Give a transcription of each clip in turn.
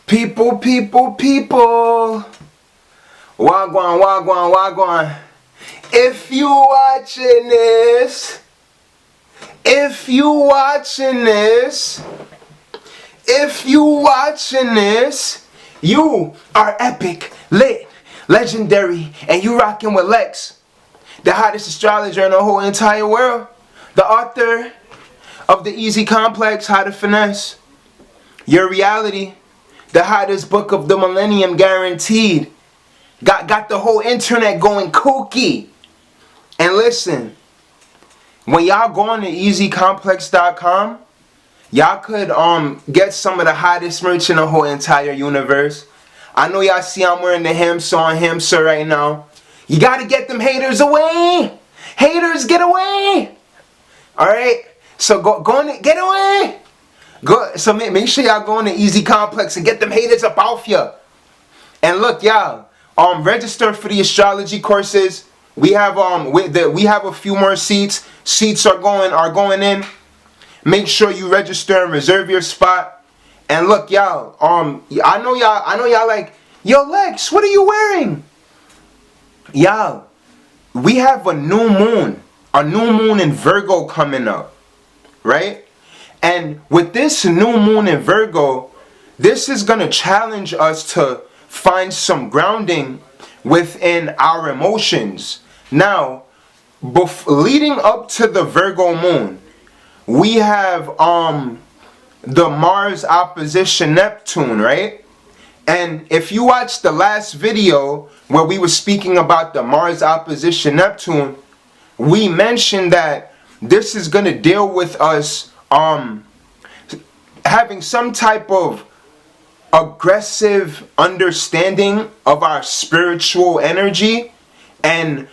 People, people, people. Wagwan, wagwan, wagwan. If you watching this, if you watching this, if you watching this, you are epic, lit, legendary, and you rocking with Lex, the hottest astrologer in the whole entire world, the author of the Easy Complex, How to Finesse Your Reality, the hottest book of the millennium guaranteed. Got the whole internet going kooky. And listen, when y'all go on to easycomplex.com, y'all could get some of the hottest merch in the whole entire universe. I know y'all see I'm wearing the Hamster on Hamster right now. You gotta get them haters away. Haters, get away. Alright? So go on, get away. So make sure y'all go on to Easy Complex and get them haters up off ya. And look, y'all, register for the astrology courses. We have we have a few more seats. Seats are going in. Make sure you register and reserve your spot. And look, y'all, I know y'all like, yo, Lex, what are you wearing? Y'all, we have a new moon in Virgo coming up, right? And with this new moon in Virgo, this is going to challenge us to find some grounding within our emotions. Now, leading up to the Virgo moon, we have the Mars opposition Neptune, right? And if you watched the last video where we were speaking about the Mars opposition Neptune, we mentioned that this is going to deal with us having some type of aggressive understanding of our spiritual energy and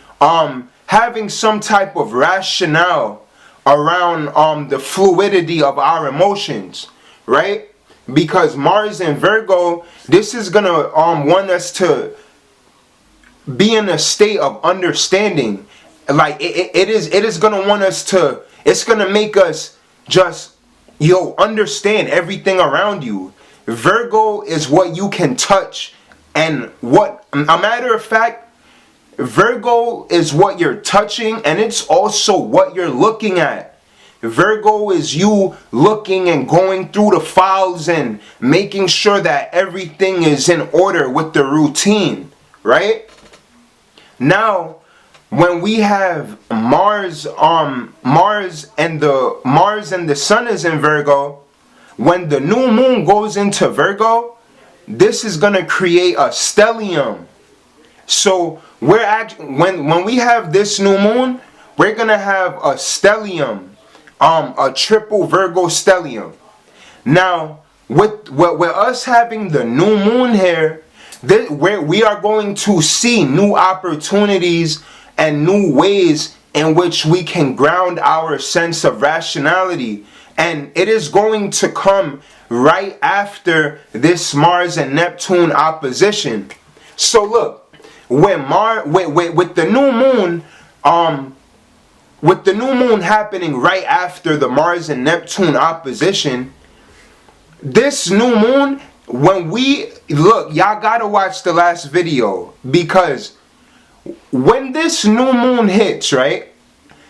having some type of rationale around the fluidity of our emotions, right? Because Mars and Virgo, this is gonna want us to be in a state of understanding. Like it is gonna want us to, it's gonna make us just understand everything around you. Virgo is what you can touch, and what, a matter of fact, Virgo is what you're touching, and it's also what you're looking at. Virgo is you looking and going through the files and making sure that everything is in order with the routine, right? Now, when we have Mars and the Sun is in Virgo, when the new moon goes into Virgo, this is gonna create a stellium. So when we have this new moon, we're gonna have a stellium, a triple Virgo stellium. Now, with us having the new moon here, we are going to see new opportunities and new ways in which we can ground our sense of rationality. And it is going to come right after this Mars and Neptune opposition. So look, with the new moon, with the new moon happening right after the Mars and Neptune opposition, this new moon, when we look, y'all gotta watch the last video, because when this new moon hits, right,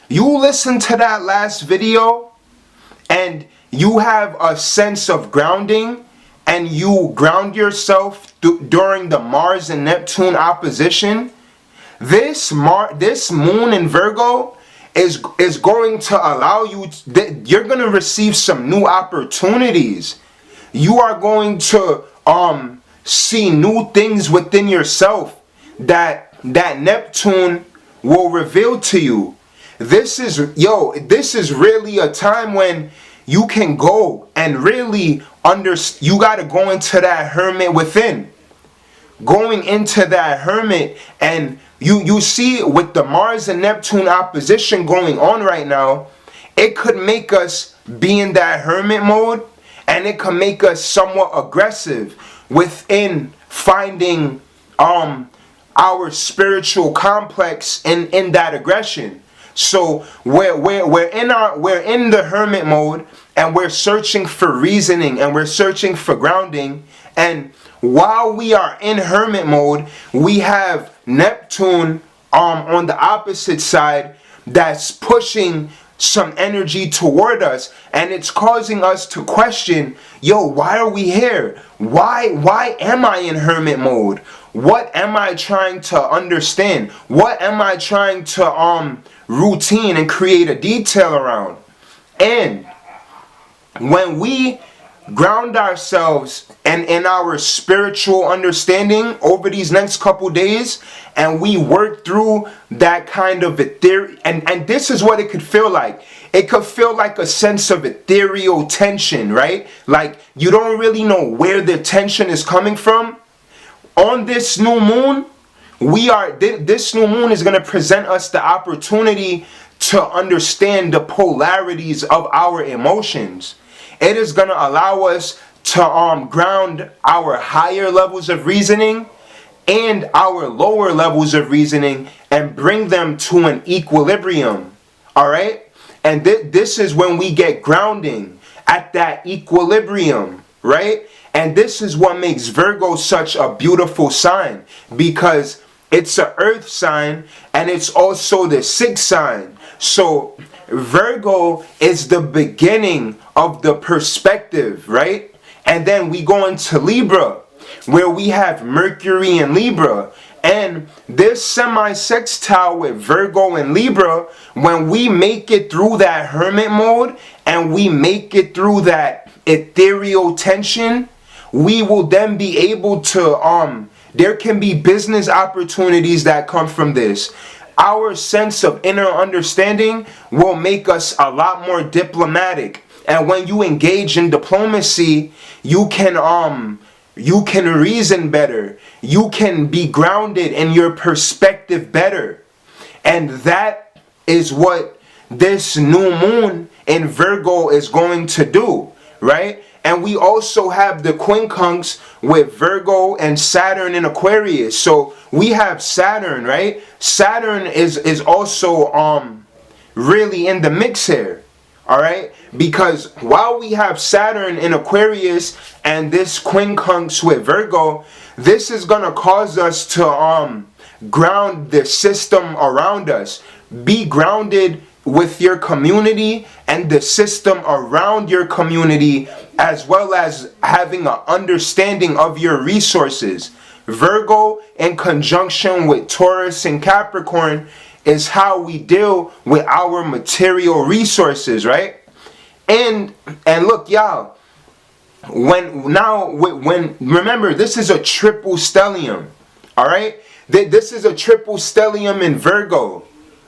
you listen to that last video and you have a sense of grounding, and you ground yourself during the Mars and Neptune opposition. This moon in Virgo is going to allow you, you're going to receive some new opportunities. You are going to see new things within yourself that Neptune will reveal to you. This is really a time when you can go and really you got to go into that hermit within. Going into that hermit, and you see with the Mars and Neptune opposition going on right now, it could make us be in that hermit mode, and it could make us somewhat aggressive within finding our spiritual complex in that aggression. So we're in the hermit mode, and we're searching for reasoning, and we're searching for grounding, And while we are in hermit mode, we have Neptune on the opposite side that's pushing some energy toward us, and it's causing us to question, yo, why are we here? Why am I in hermit mode? What am I trying to understand? What am I trying to routine and create a detail around? And when we ground ourselves and in our spiritual understanding over these next couple days, and we work through that kind of ethereal, and this is what it could feel like. It could feel like a sense of ethereal tension, right? Like you don't really know where the tension is coming from. On this new moon, this new moon is going to present us the opportunity to understand the polarities of our emotions. It is going to allow us to ground our higher levels of reasoning and our lower levels of reasoning and bring them to an equilibrium. All right? And this is when we get grounding at that equilibrium, right? And this is what makes Virgo such a beautiful sign, because it's an earth sign and it's also the sixth sign. So Virgo is the beginning of the perspective, right? And then we go into Libra, where we have Mercury in Libra. And this semi-sextile with Virgo and Libra, when we make it through that hermit mode and we make it through that ethereal tension, we will then be able to, there can be business opportunities that come from this. Our sense of inner understanding will make us a lot more diplomatic. And when you engage in diplomacy, you can reason better. You can be grounded in your perspective better. And that is what this new moon in Virgo is going to do, right? And we also have the quincunx with Virgo and Saturn in Aquarius. So we have Saturn, right? Saturn is also really in the mix here. All right? Because while we have Saturn in Aquarius and this quincunx with Virgo, this is going to cause us to ground the system around us. Be grounded with your community and the system around your community, as well as having an understanding of your resources. Virgo in conjunction with Taurus and Capricorn is how we deal with our material resources, right? And look, y'all, remember, this is a triple stellium, all right? This is a triple stellium in Virgo,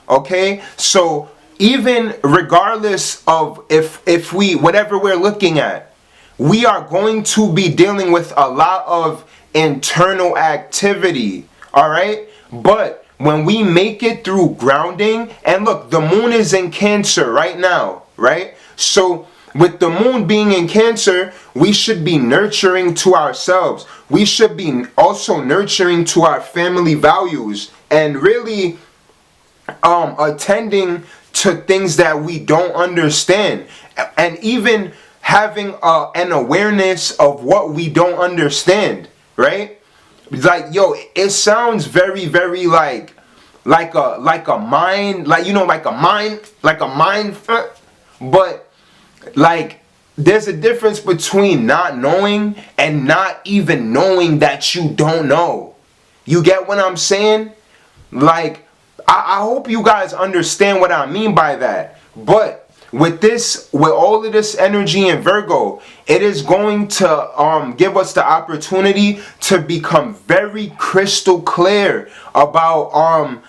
okay? So even regardless of if we, whatever we're looking at, we are going to be dealing with a lot of internal activity, all right? But when we make it through grounding, and look, the moon is in Cancer right now, right? So with the moon being in Cancer, we should be nurturing to ourselves. We should be also nurturing to our family values and really attending to things that we don't understand, and even having an awareness of what we don't understand, right? Like, yo, it sounds very, very like a mind, like, you know, like a mind, but like there's a difference between not knowing and not even knowing that you don't know. You get what I'm saying? Like, I hope you guys understand what I mean by that. But with all of this energy in Virgo, it is going to give us the opportunity to become very crystal clear about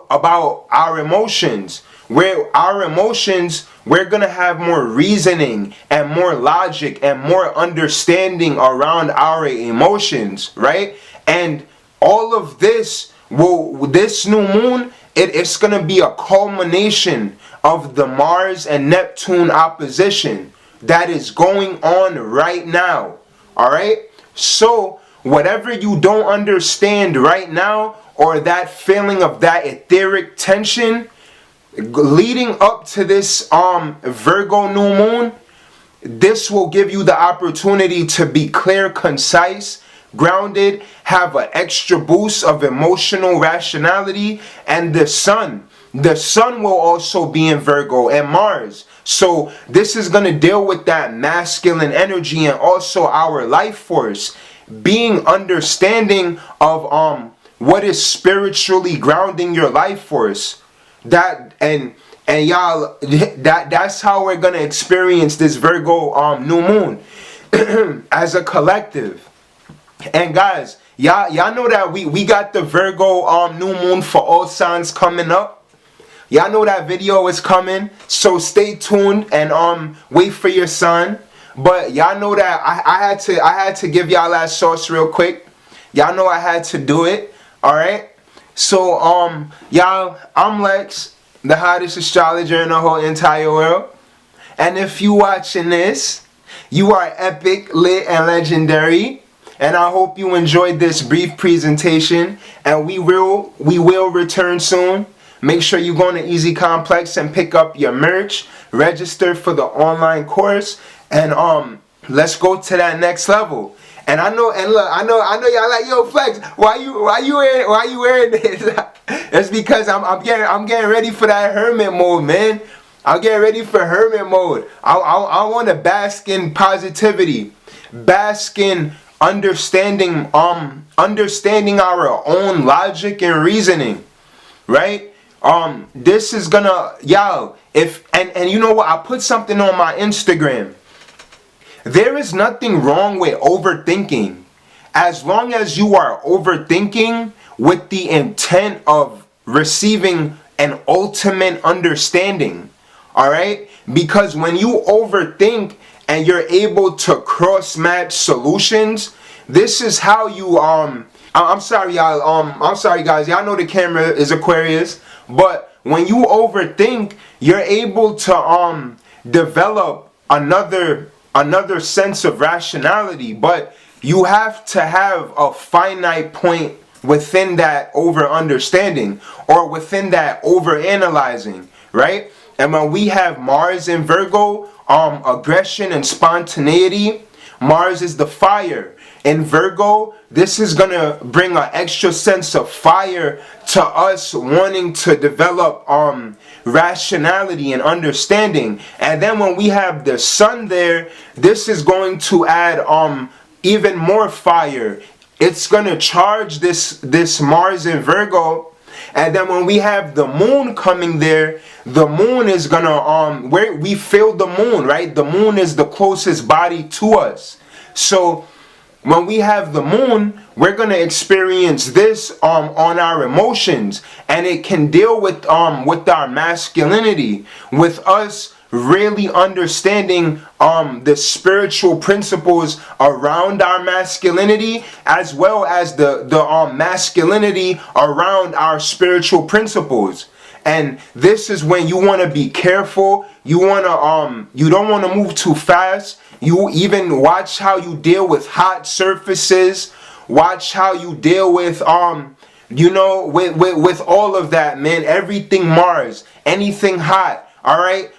about our emotions. Where our emotions, we're gonna have more reasoning and more logic and more understanding around our emotions, right? And all of this this new moon, it's going to be a culmination of the Mars and Neptune opposition that is going on right now. All right? So whatever you don't understand right now, or that feeling of that etheric tension leading up to this Virgo new moon, this will give you the opportunity to be clear, concise, grounded, have an extra boost of emotional rationality. And the sun will also be in Virgo, and Mars. So this is going to deal with that masculine energy and also our life force, being understanding of what is spiritually grounding your life force. That and y'all, that's how we're gonna experience this Virgo new moon as a collective. And guys, y'all know that we got the Virgo new moon for all signs coming up. Y'all know that video is coming, so stay tuned and wait for your sign. But y'all know that I had to give y'all that sauce real quick. Y'all know I had to do it. All right. So y'all, I'm Lex, the hottest astrologer in the whole entire world. And if you watching this, you are epic, lit, and legendary. And I hope you enjoyed this brief presentation. And we will return soon. Make sure you go to Easy Complex and pick up your merch. Register for the online course. And let's go to that next level. And I know y'all like, yo, Flex, why you wearing this? It's because I'm getting ready for that hermit mode, man. I'm getting ready for hermit mode. I want to bask in positivity, bask in understanding our own logic and reasoning, right? This is gonna, y'all, and you know what? I put something on my Instagram. There is nothing wrong with overthinking, as long as you are overthinking with the intent of receiving an ultimate understanding. All right? Because when you overthink and you're able to cross-match solutions, this is how you I'm sorry, y'all. I'm sorry, guys. Y'all know the camera is Aquarius, but when you overthink, you're able to develop another sense of rationality, but you have to have a finite point within that over understanding or within that over analyzing, right? And when we have Mars in Virgo, aggression and spontaneity, Mars is the fire. In Virgo, this is gonna bring an extra sense of fire to us wanting to develop rationality and understanding. And then when we have the sun there, this is going to add even more fire. It's gonna charge this Mars in Virgo. And then when we have the moon coming there, the moon is gonna where we feel the moon, right? The moon is the closest body to us. So when we have the moon, we're going to experience this on our emotions, and it can deal with our masculinity, with us really understanding the spiritual principles around our masculinity, as well as the masculinity around our spiritual principles. And this is when you want to be careful. You don't want to move too fast. You even watch how you deal with hot surfaces. Watch how you deal with with all of that, man. Everything Mars, anything hot. All right.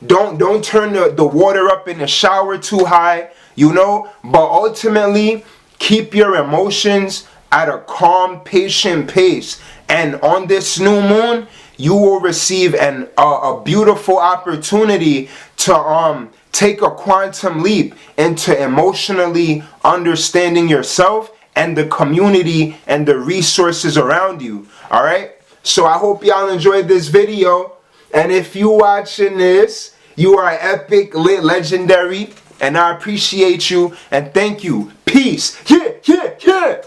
Don't turn the water up in the shower too high. But ultimately keep your emotions at a calm, patient pace. And on this new moon, you will receive a beautiful opportunity to take a quantum leap into emotionally understanding yourself and the community and the resources around you. All right? So I hope y'all enjoyed this video. And if you watching this, you are epic, lit, legendary. And I appreciate you and thank you. Peace. Yeah.